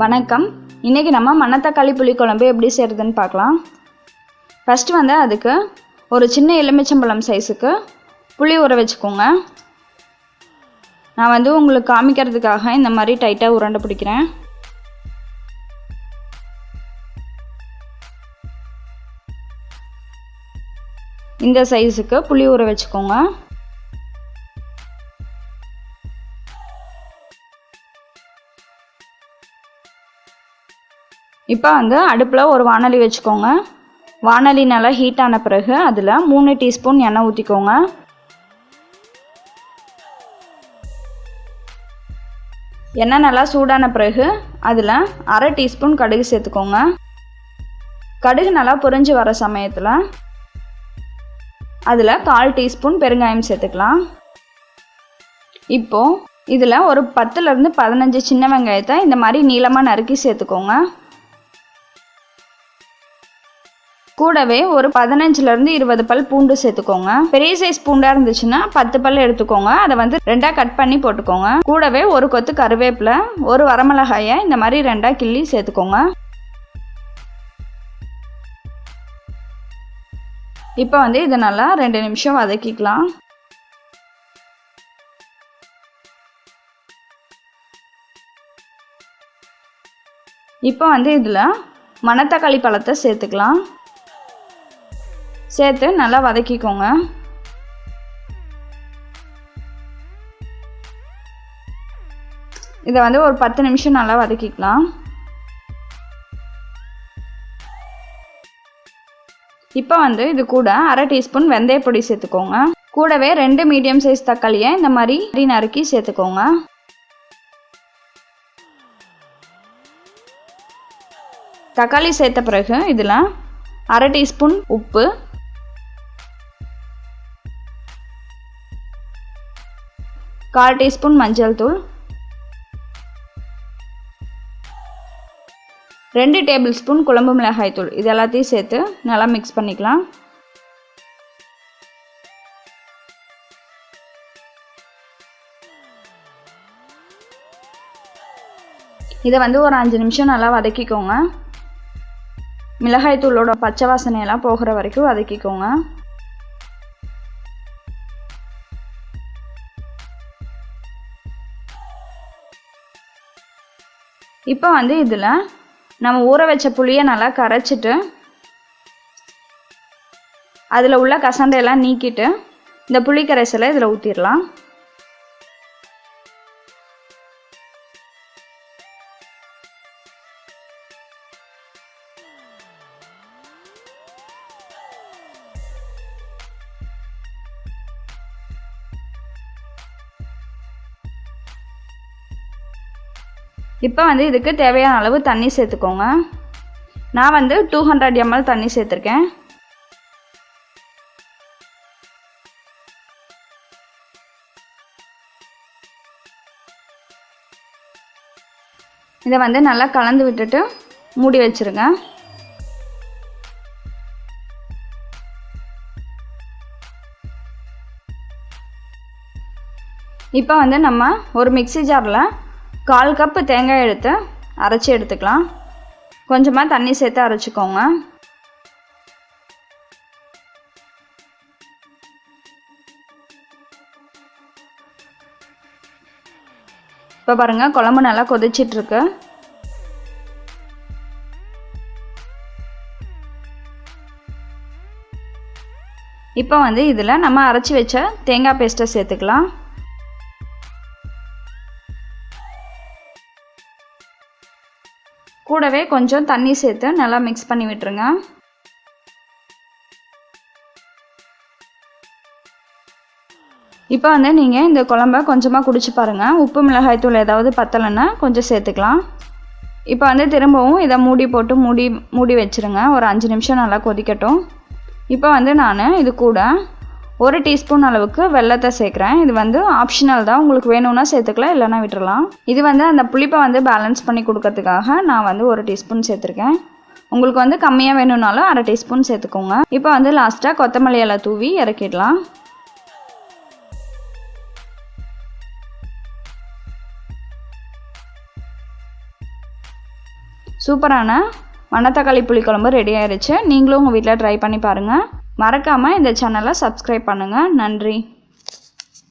வணக்கம். இன்றைக்கி நம்ம மணத்தக்காளி புளிக்குழம்பு எப்படி செய்கிறதுன்னு பார்க்கலாம். ஃபஸ்ட்டு வந்து அதுக்கு ஒரு சின்ன எலுமிச்சம்பழம் சைஸுக்கு புளி ஊற வச்சுக்கோங்க. நான் வந்து உங்களுக்கு காமிக்கிறதுக்காக இந்த மாதிரி டைட்டாக உருண்டை பிடிக்கிறேன். இந்த சைஸுக்கு புளி ஊற வச்சுக்கோங்க. இப்போ வந்து அடுப்பில் ஒரு வாணலி வச்சுக்கோங்க. வாணலி நல்லா ஹீட் ஆன பிறகு அதில் 3 டீஸ்பூன் எண்ணெய் ஊற்றிக்கோங்க. எண்ணெய் நல்லா சூடான பிறகு அதில் 1/2 டீஸ்பூன் கடுகு சேர்த்துக்கோங்க. கடுகு நல்லா பொரிஞ்சு வர சமயத்தில் அதில் 1/4 டீஸ்பூன் பெருங்காயம் சேர்த்துக்கலாம். இப்போது இதில் ஒரு 10லேருந்து 15 சின்ன வெங்காயத்தை இந்த மாதிரி நீளமாக நறுக்கி சேர்த்துக்கோங்க. கூடவே ஒரு 15லேருந்து 20 பல் பூண்டு சேர்த்துக்கோங்க. பெரிய சைஸ் பூண்டாக இருந்துச்சுன்னா 10 பல் எடுத்துக்கோங்க. அதை வந்து 2ஆக கட் பண்ணி போட்டுக்கோங்க. கூடவே ஒரு கொத்து கருவேப்பிலை, ஒரு வரமிளகாயை இந்த மாதிரி 2ஆக கிள்ளி சேர்த்துக்கோங்க. இப்போ வந்து இதை நல்லா 2 நிமிஷம் வதக்கிக்கலாம். இப்போ வந்து இதில் மணத்தக்காளி பழத்தை சேர்த்துக்கலாம். சேர்த்து நல்லா வதக்கிக்கோங்க. இதை வந்து ஒரு 10 நிமிஷம் நல்லா வதக்கிக்கலாம். இப்போ வந்து இது கூட 1/2 டீஸ்பூன் வெந்தயப்பொடி சேர்த்துக்கோங்க. கூடவே 2 மீடியம் சைஸ் தக்காளியை இந்த மாதிரி நறுக்கி சேர்த்துக்கோங்க. தக்காளி சேர்த்த பிறகு இதில் 1/2 டீஸ்பூன் உப்பு, 1/4 டீஸ்பூன் மஞ்சள் தூள், 2 டேபிள் ஸ்பூன் குழம்பு மிளகாய் தூள், இது எல்லாத்தையும் சேர்த்து நல்லா மிக்ஸ் பண்ணிக்கலாம். இதை வந்து ஒரு 5 நிமிஷம் நல்லா வதக்கிக்கோங்க. மிளகாய் தூளோட பச்சை வாசனையெல்லாம் போகிற வரைக்கும் வதக்கிக்கோங்க. இப்போ வந்து இதில் நம்ம ஊற வச்ச புளியை நல்லா கரைச்சிட்டு அதில் உள்ள கசண்டையெல்லாம் நீக்கிட்டு இந்த புளி கரைசலை இதில் ஊற்றிடலாம். இப்போ வந்து இதுக்கு தேவையான அளவு தண்ணி சேர்த்துக்கோங்க. நான் வந்து 200 ml தண்ணி சேர்த்துருக்கேன். இதை வந்து நல்லா கலந்து விட்டுட்டு மூடி வச்சுருங்க. இப்போ வந்து நம்ம ஒரு மிக்ஸி ஜாரில் 1/4 கப்பு தேங்காய் எடுத்து அரைச்சி எடுத்துக்கலாம். கொஞ்சமாக தண்ணி சேர்த்து அரைச்சிக்கோங்க. இப்போ பாருங்கள், குழம்பு நல்லா கொதிச்சிட்ருக்கு. இப்போ வந்து இதில் நம்ம அரைச்சி வச்ச தேங்காய் பேஸ்ட்டை சேர்த்துக்கலாம். கூடவே கொஞ்சம் தண்ணி சேர்த்து நல்லா மிக்ஸ் பண்ணி விட்டுருங்க. இப்போ வந்து நீங்கள் இந்த குழம்ப கொஞ்சமாக குடிச்சு பாருங்கள். உப்பு மிளகாய் தூள் ஏதாவது பத்தலைன்னா கொஞ்சம் சேர்த்துக்கலாம். இப்போ வந்து திரும்பவும் இதை மூடி போட்டு மூடி வச்சுருங்க. ஒரு 5 நிமிஷம் நல்லா கொதிக்கட்டும். இப்போ வந்து நான் இது கூட 1 டீஸ்பூன் அளவுக்கு வெல்லத்தை சேர்க்குறேன். இது வந்து ஆப்ஷனல் தான், உங்களுக்கு வேணும்னா சேர்த்துக்கலாம், இல்லைனா விட்டுறலாம். இது வந்து அந்த புளிப்பை வந்து பேலன்ஸ் பண்ணி கொடுக்கறதுக்காக நான் வந்து 1 டீஸ்பூன் சேர்த்துருக்கேன். உங்களுக்கு வந்து கம்மியாக வேணும்னாலும் 1/2 டீஸ்பூன் சேர்த்துக்கோங்க. இப்போ வந்து லாஸ்ட்டாக கொத்தமல்லி இலை தூவி இறக்கிடலாம். சூப்பரான மணத்தக்காளி புளிக்குழம்பு ரெடி ஆயிடுச்சு. நீங்களும் உங்கள் வீட்டில் ட்ரை பண்ணி பாருங்கள். மறக்காமல் இந்த சேனலை சப்ஸ்கிரைப் பண்ணுங்கள். நன்றி.